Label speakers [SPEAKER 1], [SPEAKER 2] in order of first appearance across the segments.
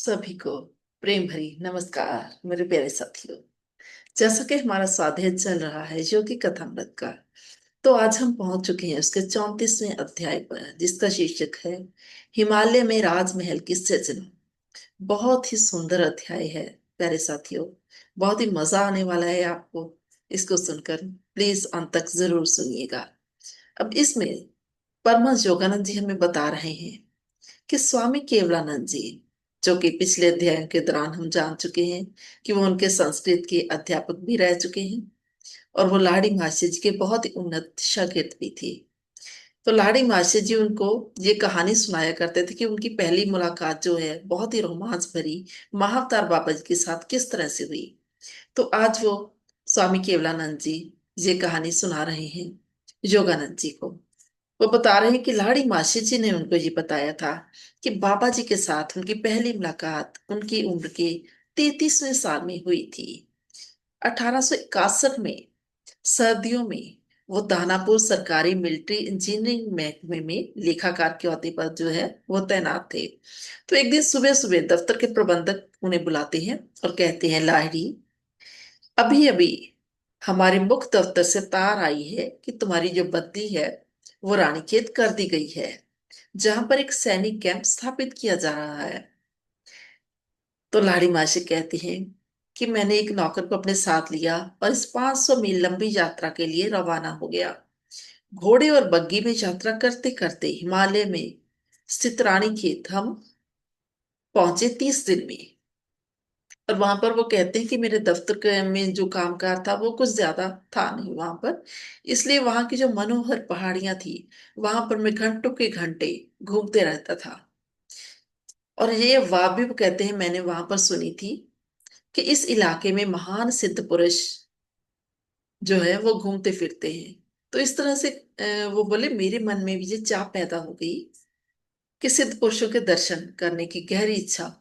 [SPEAKER 1] सभी को प्रेम भरी नमस्कार मेरे प्यारे साथियों। जैसा कि हमारा स्वाध्याय चल रहा है योगी कथामृत का, तो आज हम पहुंच चुके हैं उसके 34वें अध्याय पर, जिसका शीर्षक है हिमालय में राजमहल की सृजना। बहुत ही सुंदर अध्याय है प्यारे साथियों। बहुत ही मजा आने वाला है आपको इसको सुनकर। प्लीज अंत तक जरूर सुनिएगा। अब इसमें परमहंस योगानंद जी हमें बता रहे हैं कि स्वामी केवलानंद जी, जो कि पिछले अध्याय के दौरान हम जान चुके हैं कि वो उनके संस्कृत के अध्यापक भी रह चुके हैं, और वो लाड़ी मासी जी के बहुत ही उन्नत शागिर्द भी थे। तो लाड़ी मासी जी उनको ये कहानी सुनाया करते थे कि उनकी पहली मुलाकात जो है बहुत ही रोमांच भरी महाअवतार बाबा जी के साथ किस तरह से हुई। तो आज वो स्वामी केवलानंद जी ये कहानी सुना रहे हैं योगानंद जी को। वो बता रहे हैं कि लाड़ी मासी जी ने उनको ये बताया था कि बाबा जी के साथ उनकी पहली मुलाकात उनकी उम्र के 33वें साल में हुई थी। 1861 में सर्दियों में वो दानापुर सरकारी मिलिट्री इंजीनियरिंग महकमे में लेखाकार के ओहदे पर जो है वो तैनात थे। तो एक दिन सुबह सुबह दफ्तर के प्रबंधक उन्हें बुलाते हैं और कहते हैं, लाहिड़ी, अभी अभी हमारे मुख्य दफ्तर से तार आई है कि तुम्हारी जो बदली है वो रानीखेत कर दी गई है, जहां पर एक सैनिक कैंप स्थापित किया जा रहा है। तो लाड़ी मासी कहती हैं कि मैंने एक नौकर को अपने साथ लिया और इस 500 मील लंबी यात्रा के लिए रवाना हो गया। घोड़े और बग्गी में यात्रा करते करते हिमालय में स्थित रानीखेत हम पहुंचे 30 दिन में। और वहां पर वो कहते हैं कि मेरे दफ्तर में जो कामकाज था वो कुछ ज्यादा था नहीं वहां पर, इसलिए वहां की जो मनोहर पहाड़ियां थी वहां पर मैं घंटों के घंटे घूमते रहता था। और ये वाह भी वो कहते हैं मैंने वहां पर सुनी थी कि इस इलाके में महान सिद्ध पुरुष जो है वो घूमते फिरते हैं। तो इस तरह से वो बोले मेरे मन में भी ये चाह पैदा हो गई कि सिद्ध पुरुषों के दर्शन करने की गहरी इच्छा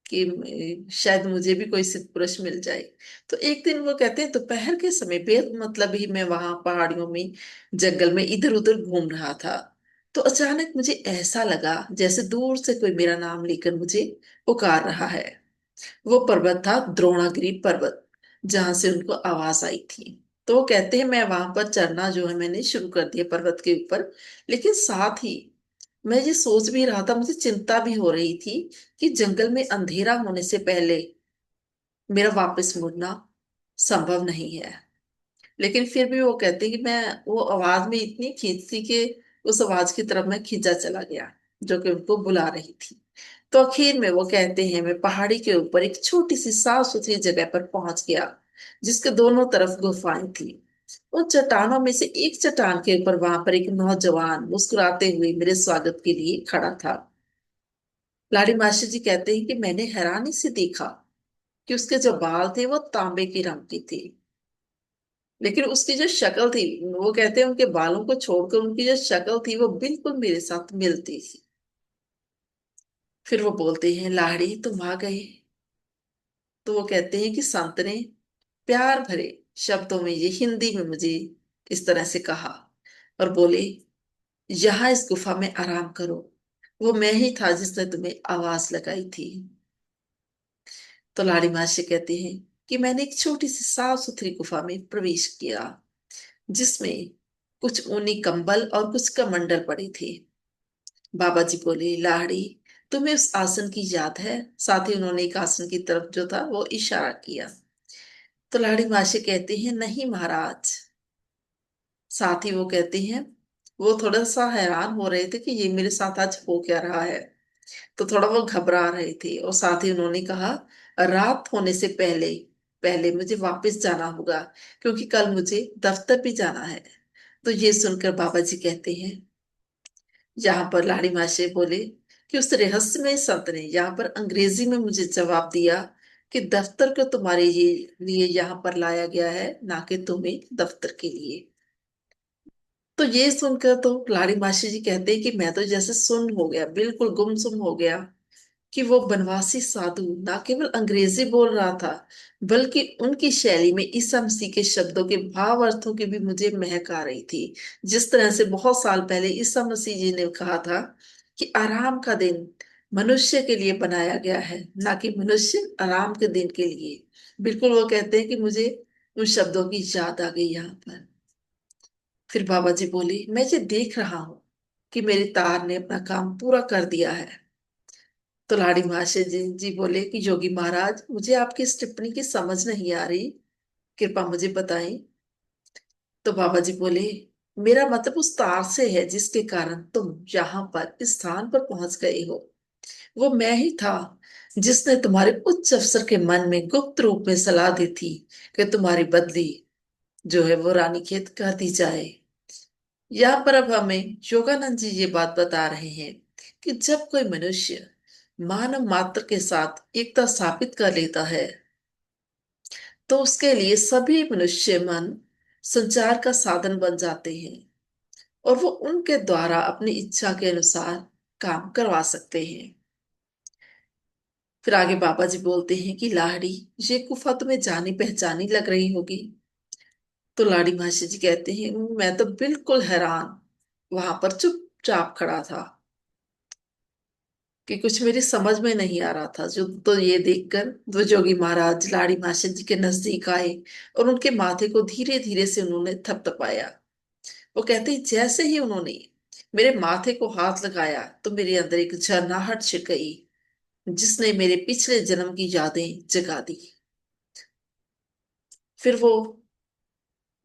[SPEAKER 1] कि शायद मुझे भी कोई सिद्ध पुरुष मिल जाए। तो एक दिन वो कहते हैं दोपहर के समय बेहद मतलब ही मैं वहां पहाड़ियों में जंगल में इधर उधर घूम रहा था, तो अचानक मुझे ऐसा लगा जैसे दूर से कोई मेरा नाम लेकर मुझे पुकार रहा है। वो पर्वत था द्रोणागिरी पर्वत, जहां से उनको आवाज आई थी। तो वो कहते हैं मैं वहां पर चढ़ना जो है मैंने शुरू कर दिया पर्वत के ऊपर। लेकिन साथ ही मैं ये सोच भी रहा था, मुझे चिंता भी हो रही थी कि जंगल में अंधेरा होने से पहले मेरा वापस मुड़ना संभव नहीं है। लेकिन फिर भी वो कहते हैं कि मैं वो आवाज में इतनी खींच थी कि उस आवाज की तरफ मैं खींचा चला गया जो कि उनको बुला रही थी। तो आखिर में वो कहते हैं मैं पहाड़ी के ऊपर एक छोटी सी साफ सुथरी जगह पर पहुंच गया, जिसके दोनों तरफ गुफाएं थी। उन चट्टानों में से एक चट्टान के ऊपर वहां पर एक नौजवान मुस्कुराते हुए मेरे स्वागत के लिए खड़ा था। लाड़ी मास्टर जी कहते हैं कि मैंने हैरानी से देखा कि उसके जो बाल थे वो तांबे के रंग के थे, लेकिन उसकी जो शक्ल थी, वो कहते हैं उनके बालों को छोड़कर उनकी जो शक्ल थी वो बिल्कुल मेरे साथ मिलती थी। फिर वो बोलते हैं, लाड़ी तुम आ गए। तो वो कहते हैं कि संत ने प्यार भरे शब्दों में ये हिंदी में मुझे इस तरह से कहा और बोले, यहाँ इस गुफा में आराम करो। वो मैं ही था जिसने तुम्हें आवाज लगाई थी। तो लाड़ी माँ से कहते हैं कि मैंने एक छोटी सी साफ सुथरी गुफा में प्रवेश किया, जिसमें कुछ ऊनी कंबल और कुछ कमंडल पड़े थे। बाबा जी बोले, लाड़ी तुम्हें उस आसन की याद है? साथ ही उन्होंने एक आसन की तरफ जो था वो इशारा किया। तो लाड़ी मासी कहते हैं, नहीं महाराज। साथ ही वो कहते हैं वो थोड़ा सा हैरान हो रहे थे कि ये मेरे साथ आज हो क्या रहा है। तो थोड़ा वो घबरा रहे थे और साथ ही उन्होंने कहा, रात होने से पहले पहले मुझे वापस जाना होगा, क्योंकि कल मुझे दफ्तर भी जाना है। तो ये सुनकर बाबा जी कहते हैं, यहाँ पर लाड़ी माशे बोले कि उस रहस्यमय संत ने यहाँ पर अंग्रेजी में मुझे जवाब दिया कि दफ्तर को तुम्हारे ये लिए यहाँ पर लाया गया है, ना कि तुम्हें दफ्तर के लिए। तो ये सुनकर तो लाड़ी मासी जी कहते हैं कि मैं तो जैसे सुन्न हो गया, बिल्कुल गुमसुम हो गया कि वो बनवासी साधु ना केवल अंग्रेजी बोल रहा था, बल्कि उनकी शैली में ईसा मसीह के शब्दों के भाव अर्थों की भी मुझे महक आ रही थी। जिस तरह से बहुत साल पहले ईसा मसीह जी ने कहा था कि आराम का दिन मनुष्य के लिए बनाया गया है, ना कि मनुष्य आराम के दिन के लिए। बिल्कुल वो कहते हैं कि मुझे उन शब्दों की याद आ गई यहाँ पर। फिर बाबा जी बोले, मैं ये देख रहा हूं कि मेरी तार ने अपना काम पूरा कर दिया है। तो लाड़ी महाशय जी बोले कि योगी महाराज, मुझे आपकी इस टिप्पणी की समझ नहीं आ रही, कृपा मुझे बताएं। तो बाबा जी बोले, मेरा मतलब उस तार से है जिसके कारण तुम यहाँ पर इस स्थान पर पहुंच गए हो। वो मैं ही था जिसने तुम्हारे उच्च अफसर के मन में गुप्त रूप में सलाह दी थी कि तुम्हारी बदली जो है वो रानीखेत कर दी जाए। यहाँ पर अब हमें योगानंद जी ये बात बता रहे हैं कि जब कोई मनुष्य मानव मात्र के साथ एकता स्थापित कर लेता है, तो उसके लिए सभी मनुष्य मन संचार का साधन बन जाते हैं और वो उनके द्वारा अपनी इच्छा के अनुसार काम करवा सकते हैं। फिर आगे बाबा जी बोलते हैं कि लाड़ी, ये गुफा तुम्हें जानी पहचानी लग रही होगी। तो लाड़ी मासी जी कहते हैं, मैं तो बिल्कुल हैरान वहां पर चुपचाप खड़ा था कि कुछ मेरी समझ में नहीं आ रहा था। जो तो ये देखकर वो जोगी महाराज लाड़ी मासी जी के नजदीक आए और उनके माथे को धीरे धीरे से उन्होंने थपथपाया। वो कहते हैं, जैसे ही उन्होंने मेरे माथे को हाथ लगाया तो मेरे अंदर एक झरनाहट छिड़ गई, जिसने मेरे पिछले जन्म की यादें जगा दी। फिर वो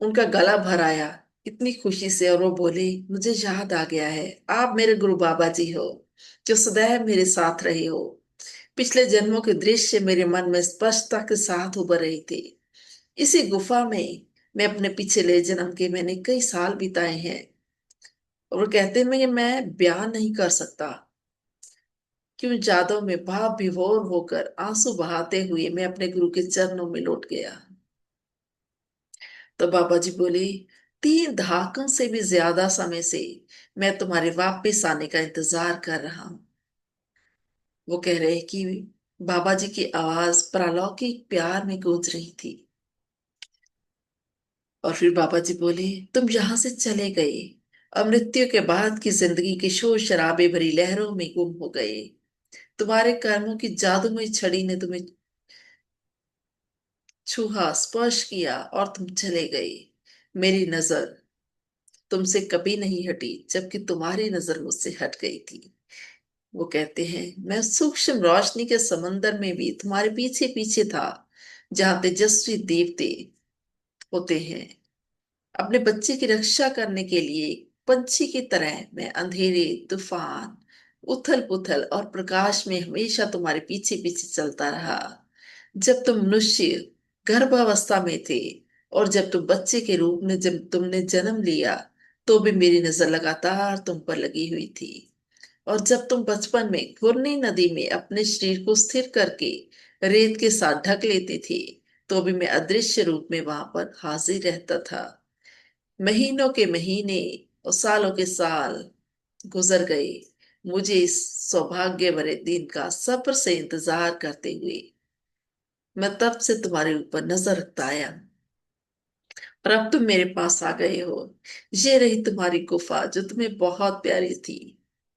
[SPEAKER 1] उनका गला भर आया इतनी खुशी से और वो बोले, मुझे याद आ गया है, आप मेरे गुरु बाबा जी हो, जो सदैव मेरे साथ रहे हो। पिछले जन्मों के दृश्य मेरे मन में स्पष्टता के साथ उभर रहे थे। इसी गुफा में मैं अपने पिछले जन्म के मैंने कई साल बिताए हैं। और वो कहते हैं, मैं बयान नहीं कर सकता क्यों यादों में भाव विभोर होकर आंसू बहाते हुए मैं अपने गुरु के चरणों में लौट गया। तो बाबा जी बोले, 3 दहाकों से भी ज्यादा समय से मैं तुम्हारे वापस आने का इंतजार कर रहा हूं। वो कह रहे हैं कि बाबा जी की आवाज परलौकिक प्यार में गूंज रही थी। और फिर बाबा जी बोले, तुम यहां से चले गए और मृत्यु के बाद की जिंदगी के शोर शराबे भरी लहरों में गुम हो गए। तुम्हारे कर्मों की जादुमय छड़ी ने तुम्हें छुआ, स्पर्श किया और तुम चले गए। मेरी नजर तुमसे कभी नहीं हटी, जबकि तुम्हारी नजर मुझसे हट गई थी। वो कहते हैं, मैं सूक्ष्म रोशनी के समंदर में भी तुम्हारे पीछे पीछे था, जहां तेजस्वी देवते होते हैं। अपने बच्चे की रक्षा करने के लिए पंछी की तरह मैं अंधेरे, तूफान, उथल पुथल और प्रकाश में हमेशा तुम्हारे पीछे पीछे चलता रहा। जब तुम मनुष्य गर्भावस्था में थे और जब तुम बच्चे के रूप में जब तुमने जन्म लिया, तो भी मेरी नजर लगातार तुम पर लगी हुई थी। और जब तुम बचपन में घुर्नी नदी में अपने शरीर को स्थिर करके रेत के साथ ढक लेते थे, तो भी मैं अदृश्य रूप में वहां पर हाजिर रहता था। महीनों के महीने और सालों के साल गुजर गए, मुझे इस सौभाग्य भरे दिन का सब्र से इंतजार करते हुए। मैं तब से तुम्हारे ऊपर नजर रखता आया और अब तुम मेरे पास आ गए हो। ये रही तुम्हारी गुफा जो तुम्हें बहुत प्यारी थी।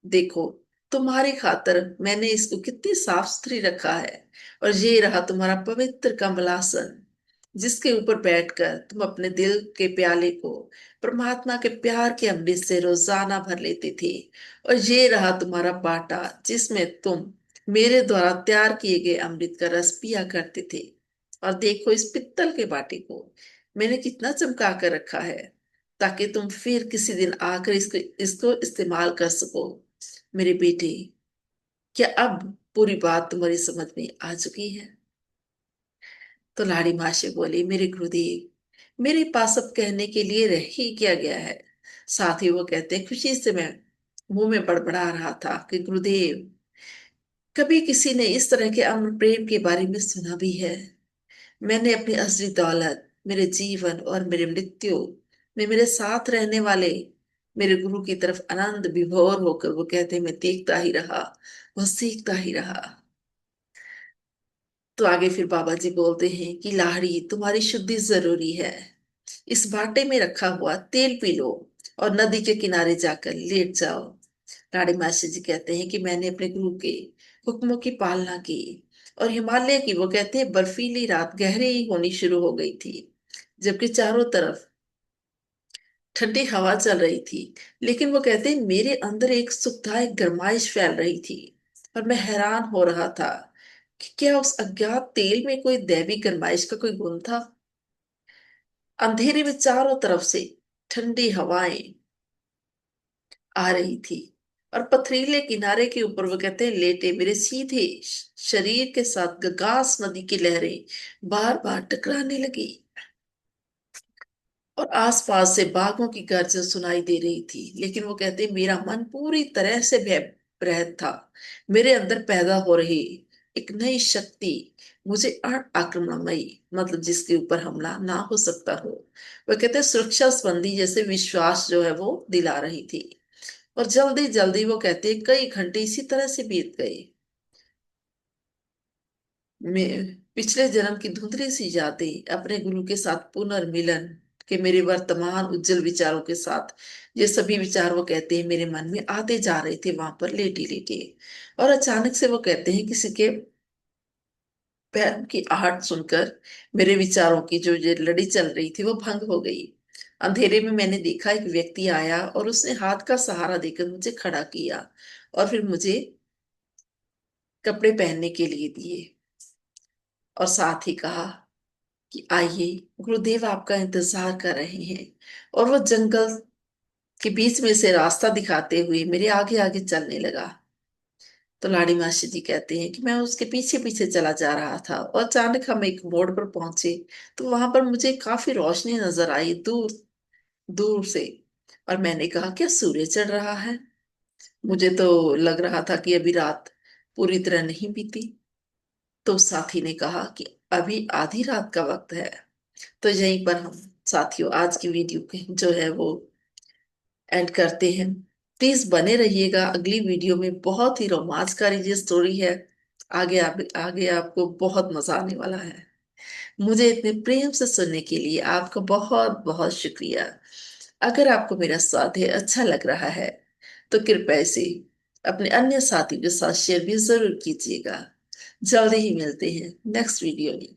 [SPEAKER 1] देखो, तुम्हारी खातर मैंने इसको कितनी साफ सुथरी रखा है। और ये रहा तुम्हारा पवित्र कमलासन, जिसके ऊपर बैठकर तुम अपने दिल के प्याले को परमात्मा के प्यार के अमृत से रोजाना भर लेते थे। और ये रहा तुम्हारा बाटा, जिसमें तुम मेरे द्वारा तैयार किए गए अमृत का रस पिया करते थे। और देखो, इस पित्तल के बाटे को मैंने कितना चमका कर रखा है, ताकि तुम फिर किसी दिन आकर इसको इसको इस्तेमाल कर सको। मेरे बेटे, क्या अब पूरी बात तुम्हारी समझ में आ चुकी है? तो लाड़ी माँ से बोली, मेरे गुरुदेव, मेरे पास अब कहने के लिए रह ही क्या गया है। साथ ही वो कहते हैं, खुशी से मैं मुंह में बड़बड़ा रहा था कि गुरुदेव, कभी किसी ने इस तरह के अमर प्रेम के बारे में सुना भी है? मैंने अपनी असली दौलत, मेरे जीवन और मेरे मृत्यु में मेरे साथ रहने वाले मेरे गुरु की तरफ आनंद विभोर होकर, वो कहते हैं, मैं देखता ही रहा, वो सीखता ही रहा। तो आगे फिर बाबा जी बोलते हैं कि लाहड़ी, तुम्हारी शुद्धि जरूरी है। इस बाटे में रखा हुआ तेल पी लो और नदी के किनारे जाकर लेट जाओ। रानी मास्टर जी कहते हैं कि मैंने अपने गुरु के हुक्मों की पालना की, और हिमालय की, वो कहते हैं, बर्फीली रात गहरी होनी शुरू हो गई थी, जबकि चारों तरफ ठंडी हवा चल रही थी। लेकिन वो कहते हैं मेरे अंदर एक सुखदायक गर्माइश फैल रही थी, और मैं हैरान हो रहा था कि क्या उस अज्ञात तेल में कोई दैवी गर्माइश का कोई गुण था। अंधेरे में चारों तरफ से ठंडी हवाएं आ रही थी, और पथरीले किनारे के ऊपर वो कहते हैं लेटे मेरे सीधे शरीर के साथ गगास नदी की लहरें बार बार टकराने लगी, और आसपास से बाघों की गर्जन सुनाई दे रही थी। लेकिन वो कहते मेरा मन पूरी तरह से भय रहित था। मेरे अंदर पैदा हो रही एक नई शक्ति मुझे आक्रमणमयी, मतलब जिसके ऊपर हमला ना हो सकता हो, वो कहते सुरक्षा संबंधी जैसे विश्वास जो है वो दिला रही थी। और जल्दी जल्दी वो कहते कई घंटे इसी तरह से बीत गए। मैं पिछले जन्म की धुंधली सी यादें, अपने गुरु के साथ पुनर्मिलन के मेरे वर्तमान उज्जवल विचारों के साथ, ये सभी विचार वो कहते हैं मेरे मन में आते जा रहे थे वहां पर लेटे लेटे। और अचानक से वो कहते हैं किसी के पैर की आहट सुनकर मेरे विचारों की जो ये लड़ी चल रही थी वो भंग हो गई। अंधेरे में मैंने देखा एक व्यक्ति आया, और उसने हाथ का सहारा देकर मुझे खड़ा किया, और फिर मुझे कपड़े पहनने के लिए दिए, और साथ ही कहा कि आइए, गुरुदेव आपका इंतजार कर रहे हैं। और वो जंगल के बीच में से रास्ता दिखाते हुए मेरे आगे आगे चलने लगा। तो लाड़ी मासी जी कहते हैं कि मैं उसके पीछे पीछे चला जा रहा था, और अचानक हम एक मोड़ पर पहुंचे। तो वहां पर मुझे काफी रोशनी नजर आई दूर दूर से, और मैंने कहा क्या सूर्य चढ़ रहा है। मुझे तो लग रहा था कि अभी रात पूरी तरह नहीं बीती। तो साथी ने कहा कि अभी आधी रात का वक्त है। तो यहीं पर हम साथियों आज की वीडियो के जो है वो एंड करते हैं। प्लीज बने रहिएगा, अगली वीडियो में बहुत ही रोमांचकारी ये स्टोरी है। आगे आपको बहुत मजा आने वाला है। मुझे इतने प्रेम से सुनने के लिए आपका बहुत बहुत शुक्रिया। अगर आपको मेरा स्वाध्याय अच्छा लग रहा है तो कृपया इसे अपने अन्य साथियों के साथ शेयर भी जरूर कीजिएगा। जल्दी ही मिलते हैं नेक्स्ट वीडियो में।